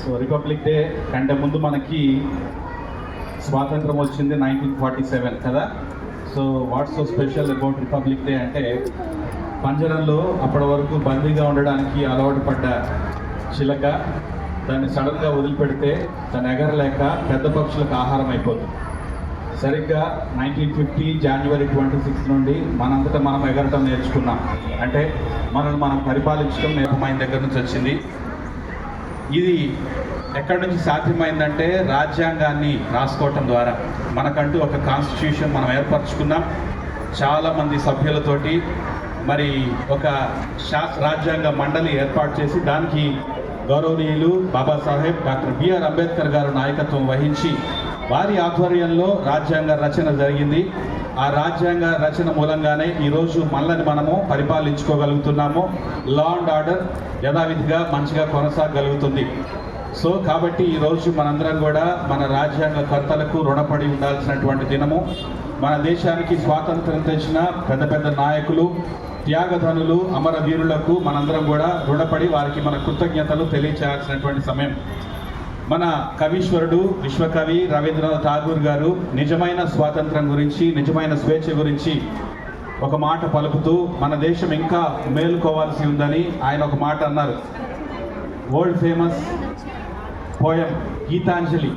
So republic day కంటే ముందు మనకి స్వాతంత్రం వచ్చింది 1947 కదా. So what's so special about republic day అంటే పంజరంలో అప్పటి వరకు బందీగా ఉండడానికి అలవాటు పడ్డ చిలక దాన్ని సడన్గా వదిలిపెడితే తను ఎగరలేక పెద్ద పక్షులకు ఆహారం అయిపోతుంది. సరిగ్గా 1950 జనవరి 26 నుండి మనంతటా మనం ఎగరటం నేర్చుకున్నాం. అంటే మనల్ని మనం పరిపాలించడం నేర్పమైన దగ్గర నుంచి వచ్చింది. ఇది ఎక్కడి నుంచి సాధ్యమైందంటే రాజ్యాంగాన్ని రాసుకోవటం ద్వారా. మనకంటూ ఒక కాన్స్టిట్యూషన్ మనం ఏర్పరచుకున్నాం చాలామంది సభ్యులతోటి. మరి ఒక రాజ్యాంగ మండలి ఏర్పాటు చేసి దానికి గౌరవనీయులు బాబాసాహెబ్ డాక్టర్ బిఆర్ అంబేద్కర్ గారు నాయకత్వం వహించి వారి ఆధ్వర్యంలో రాజ్యాంగ రచన జరిగింది. ఆ రాజ్యాంగ రచన మూలంగానే ఈరోజు మనల్ని మనము పరిపాలించుకోగలుగుతున్నాము. లా అండ్ ఆర్డర్ యథావిధిగా మంచిగా కొనసాగలుగుతుంది. సో కాబట్టి ఈరోజు మనందరం కూడా మన రాజ్యాంగ కర్తలకు రుణపడి ఉండాల్సినటువంటి దినము. మన దేశానికి స్వాతంత్రం తెచ్చిన పెద్ద పెద్ద నాయకులు, త్యాగధనులు, అమరవీరులకు మనందరం కూడా రుణపడి వారికి మన కృతజ్ఞతలు తెలియచేయాల్సినటువంటి సమయం. మన కవీశ్వరుడు విశ్వకవి రవీంద్రనాథ్ ఠాగూర్ గారు నిజమైన స్వాతంత్రం గురించి, నిజమైన స్వేచ్ఛ గురించి ఒక మాట పలుకుతూ మన దేశం ఇంకా మేలుకోవాల్సి ఉందని ఆయన ఒక మాట అన్నారు. వరల్డ్ ఫేమస్ పోయం గీతాంజలి,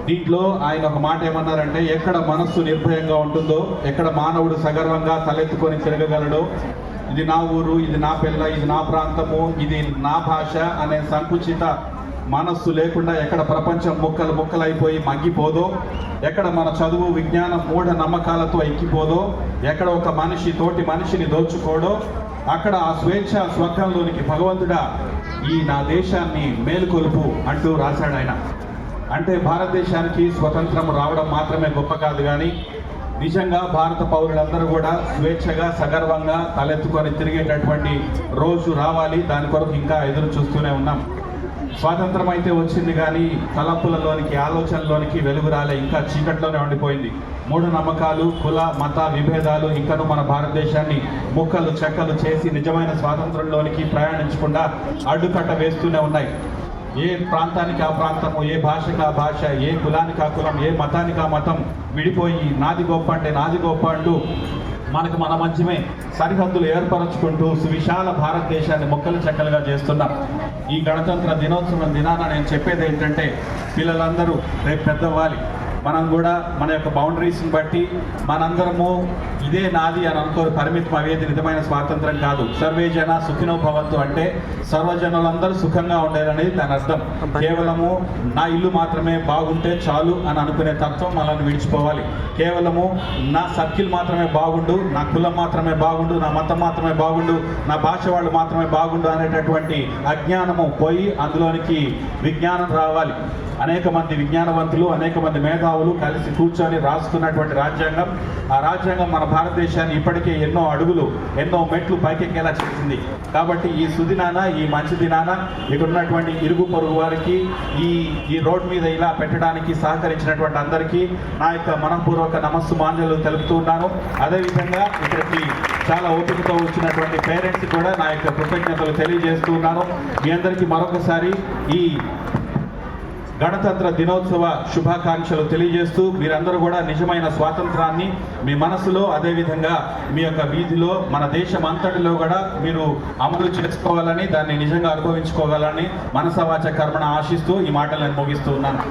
దీంట్లో ఆయన ఒక మాట ఏమన్నారంటే, ఎక్కడ మనస్సు నిర్భయంగా ఉంటుందో, ఎక్కడ మానవుడు సగర్వంగా తలెత్తుకొని తిరగగలడో, ఇది నా ఊరు, ఇది నా పిల్ల, ఇది నా ప్రాంతము, ఇది నా భాష అనే సంకుచిత మనస్సు లేకుండా ఎక్కడ ప్రపంచం ముక్కలు ముక్కలైపోయి మగ్గిపోదో, ఎక్కడ మన చదువు విజ్ఞానం మూఢ నమ్మకాలతో ఎక్కిపోదో, ఎక్కడ ఒక మనిషి తోటి మనిషిని దోచుకోడో, అక్కడ ఆ స్వేచ్ఛ స్వర్గంలోనికి భగవంతుడా ఈ నా దేశాన్ని మేలుకొలుపు అంటూ రాశాడు ఆయన. అంటే భారతదేశానికి స్వతంత్రం రావడం మాత్రమే గొప్ప కాదు, కానీ నిజంగా భారత పౌరులందరూ కూడా స్వేచ్ఛగా సగర్వంగా తలెత్తుకొని తిరిగేటటువంటి రోజు రావాలి. దాని కొరకు ఇంకా ఎదురు చూస్తూనే ఉన్నాం. స్వాతంత్రం అయితే వచ్చింది, కానీ తలపులలోనికి, ఆలోచనలోనికి వెలుగు రాలే, ఇంకా చీకట్లోనే ఉండిపోయింది. మూఢ నమ్మకాలు, కుల మత విభేదాలు ఇంకను మన భారతదేశాన్ని ముక్కలు చెక్కలు చేసి నిజమైన స్వాతంత్రంలోనికి ప్రయాణించకుండా అడ్డుకట్ట వేస్తూనే ఉన్నాయి. ఏ ప్రాంతానికి ఆ ప్రాంతము, ఏ భాషకు ఆ భాష, ఏ కులానికి ఆ కులం, ఏ మతానికి ఆ మతం విడిపోయి నాది గొప్ప అంటే నాది గొప్ప అంటూ మనకు మన మధ్యమే సరిహద్దులు ఏర్పరచుకుంటూ సువిశాల భారతదేశాన్ని మొక్కలు చెక్కలుగా చేస్తున్నాం. ఈ గణతంత్ర దినోత్సవం దినాన నేను చెప్పేది ఏంటంటే, పిల్లలందరూ రేపు పెద్దవ్వాలి. మనం కూడా మన యొక్క బౌండరీస్ని బట్టి మనందరము ఇదే నాది అని అనుకోరు పరిమితం అయ్యేది నిజమైన స్వాతంత్రం కాదు. సర్వే జన సుఖినో భవంతు అంటే సర్వజనులందరూ సుఖంగా ఉండేదనేది దాని అర్థం. కేవలము నా ఇల్లు మాత్రమే బాగుంటే చాలు అని అనుకునే తత్వం మనల్ని విడిచిపోవాలి. కేవలము నా సర్కిల్ మాత్రమే బాగుండు, నా కులం మాత్రమే బాగుండు, నా మతం మాత్రమే బాగుండు, నా భాష వాళ్ళు మాత్రమే బాగుండు అనేటటువంటి అజ్ఞానము పోయి అందులోనికి విజ్ఞానం రావాలి. అనేక మంది విజ్ఞానవంతులు, అనేక మంది మేధావులు కలిసి కూర్చొని రాసుకున్నటువంటి రాజ్యాంగం. ఆ రాజ్యాంగం మన భారతదేశాన్ని ఇప్పటికే ఎన్నో అడుగులు, ఎన్నో మెట్లు పైకెక్కేలా చేసింది. కాబట్టి ఈ సుదినాన, ఈ మంచి దినాన ఇక్కడ ఉన్నటువంటి ఇరుగు పొరుగు వారికి ఈ రోడ్ మీద ఇలా పెట్టడానికి సహకరించినటువంటి అందరికీ నా యొక్క మనపూర్వక నమస్సు మాన్యులు తెలుపుతూ ఉన్నాను. అదేవిధంగా ఇక్కడికి చాలా ఓపికతో వచ్చినటువంటి పేరెంట్స్ కూడా నా యొక్క కృతజ్ఞతలు తెలియజేస్తూ ఉన్నాను. మీ అందరికీ మరొకసారి ఈ గణతంత్ర దినోత్సవ శుభాకాంక్షలు తెలియజేస్తూ, మీరందరూ కూడా నిజమైన స్వాతంత్రాన్ని మీ మనసులో, అదేవిధంగా మీ యొక్క వీధిలో, మన దేశం అంతటిలో కూడా మీరు అమలు చేసుకోవాలని, దాన్ని నిజంగా అనుభవించుకోవాలని మనస వాచ కర్మణ ఆశిస్తూ ఈ మాటలను ముగిస్తూ ఉన్నాను.